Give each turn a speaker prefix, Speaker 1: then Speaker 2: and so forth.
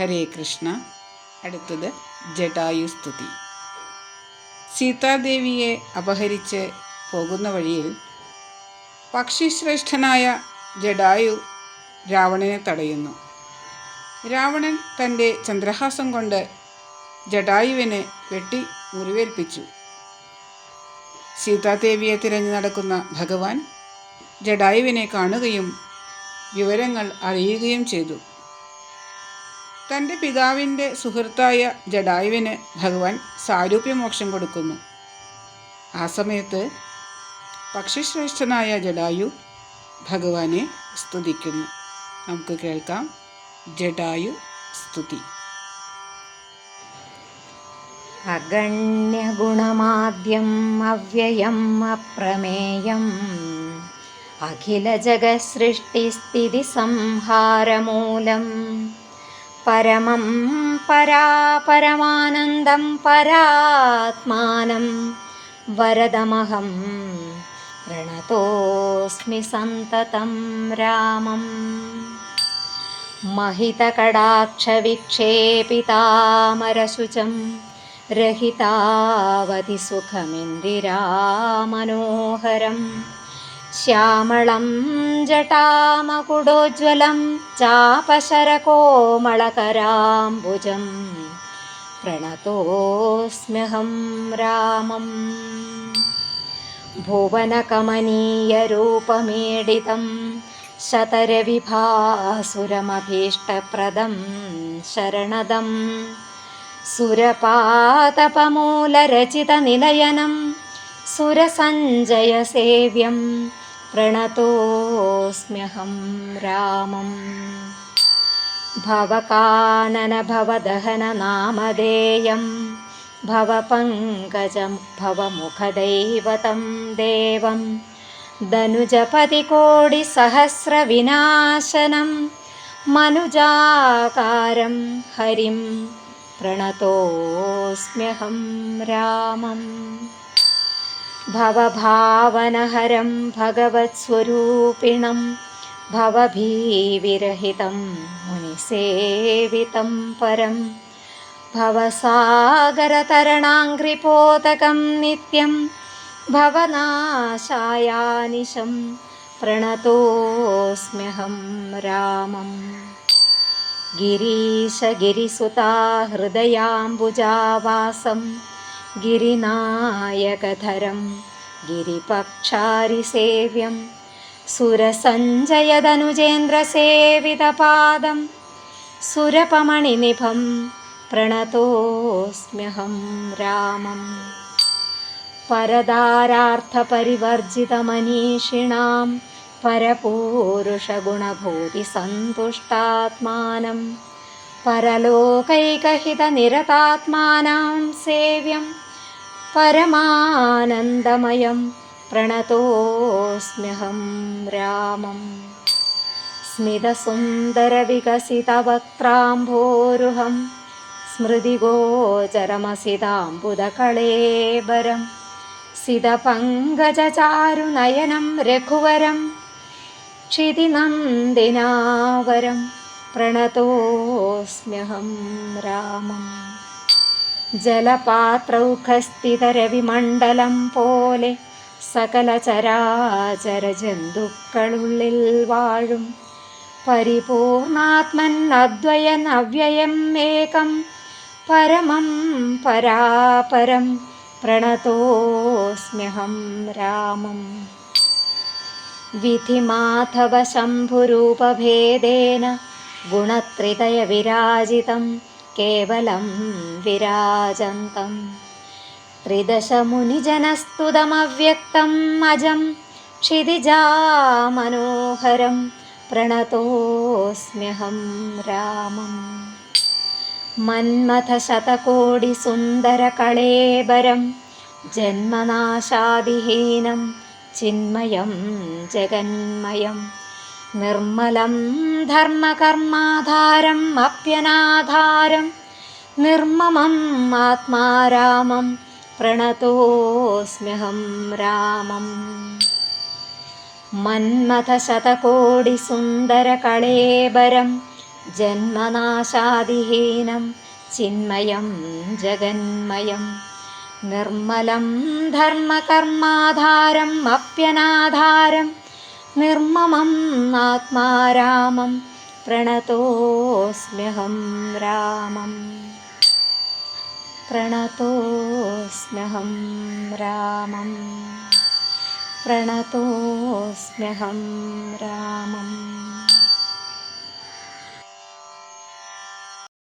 Speaker 1: ഹരേ കൃഷ്ണ. അടുത്തത് ജടായുസ്തുതി. സീതാദേവിയെ അപഹരിച്ച് പോകുന്ന വഴിയിൽ പക്ഷിശ്രേഷ്ഠനായ ജടായു രാവണനെ തടയുന്നു. രാവണൻ തൻ്റെ ചന്ദ്രഹാസം കൊണ്ട് ജടായുവിനെ വെട്ടി മുറിവേൽപ്പിച്ചു. സീതാദേവിയെ തിരഞ്ഞു നടക്കുന്ന ഭഗവാൻ ജടായുവിനെ കാണുകയും വിവരങ്ങൾ അറിയുകയും ചെയ്തു. തൻ്റെ പിതാവിൻ്റെ സുഹൃത്തായ ജടായുവിന് ഭഗവാൻ സാരൂപ്യമോക്ഷം കൊടുക്കുന്നു. ആ സമയത്ത് പക്ഷിശ്രേഷ്ഠനായ ജടായു ഭഗവാനെ സ്തുതിക്കുന്നു. നമുക്ക് കേൾക്കാം ജടായു സ്തുതി.
Speaker 2: അഗണ്യഗുണമാദ്യം അവ്യയം അപ്രമേയം അഖിലജഗത്സൃഷ്ടിസ്ഥിതി സംഹാരമൂലം പരമം പരാപരമാനന്ദം പരാത്മാനം വരദമഹം പ്രണതോസ്മി സന്തതം രാമം. महितकटाक्षविक्षेपितामरशुचं रहितावति सुखमिन्दिरामनोहरं श्यामलं जटामकुडोज्ज्वलं चापशरकोमलकराम्बुजं प्रणतोऽस्म्यहं रामं. भुवनकमनीयरूपमीडितं शतरविभासुरमभीष्टप्रदं शरणदं सुरपातपमूलरचितनिलयनं सुरसञ्जयसेव्यं प्रणतोऽस्म्यहं रामं. भवकाननभवदहननामधेयं भवपङ्कजं भवमुखदैवतं देवं धनुजपतिकोटिसहस्रविनाशनं मनुजाकारं हरिं प्रणतोऽस्म्यहं रामं. भवभावनहरं भगवत्स्वरूपिणं भवभीविरहितं मुनिसेवितं परं भवसागरतरणाङ्घ्रिपोतकं नित्यं भवनाशायानिशं प्रणतोऽस्म्यहं रामं. गिरीशगिरिसुता हृदयाम्बुजावासं गिरिनायकधरं गिरिपक्षारिसेव्यं सुरसञ्जयदनुजेन्द्रसेवितपादं सुरपमणिनिभं प्रणतोऽस्म्यहं रामं. परदारार्थपरिवर्जितमनीषिणां परपूरुषगुणभूतिसन्तुष्टात्मानं परलोकैकहितनिरतात्मानां सेव्यं परमानन्दमयं प्रणतोऽस्म्यहं रामं. स्मितसुन्दरविकसितवक्त्राम्भोरुहं स्मृतिगोचरमसिताम्बुदकळेबरं सितपङ्कजचारुनयनं रघुवरं क्षितिनन्दिनावरं प्रणतोऽस्म्यहं रामं. ജലപാത്രൗഖസ്ഥിതരവിമണ്ഡലം പോലെ സകലചരാചരജന്തുക്കളുള്ളിൽ വാഴും പരിപൂർണാത്മൻ അദ്വയൻ അവ്യയം ഏകം പരമം പരാപരം പ്രണതോസ്മ്യഹം രാമം. വിധിമാധവ ശംഭുരൂപഭേദേന ഗുണത്രിതയ വിരാജിതം കേവലം വിരാജന്തം ത്രിദശമുനിജനസ്തുതമവ്യക്തം അജം ക്ഷിതിജാമനോഹരം പ്രണതോസ്മ്യഹം രാമം. മന്മഥശതകോടിസുന്ദരകളേബരം ജന്മനാശാദിഹീനം ചിന്മയം ജഗന്മയം നിർമ്മലം ധർമ്മകർമാധാരം അപ്യനാധാരം നിർമ്മമം ആത്മാരാമം പ്രണതോസ്മ്യഹം രാമം. മന്മഥശതകോടിസുന്ദരകളേബരം ജന്മനാശാദിഹീനം ചിന്മയം ജഗന്മയം നിർമ്മലം ധർമ്മകർമാധാരം അപ്യനാധാരം നിർമ്മമം ആത്മാരാമം പ്രണതോസ്മ്യഹം രാമം പ്രണതോസ്മ്യഹം രാമം പ്രണതോസ്മ്യഹം രാമം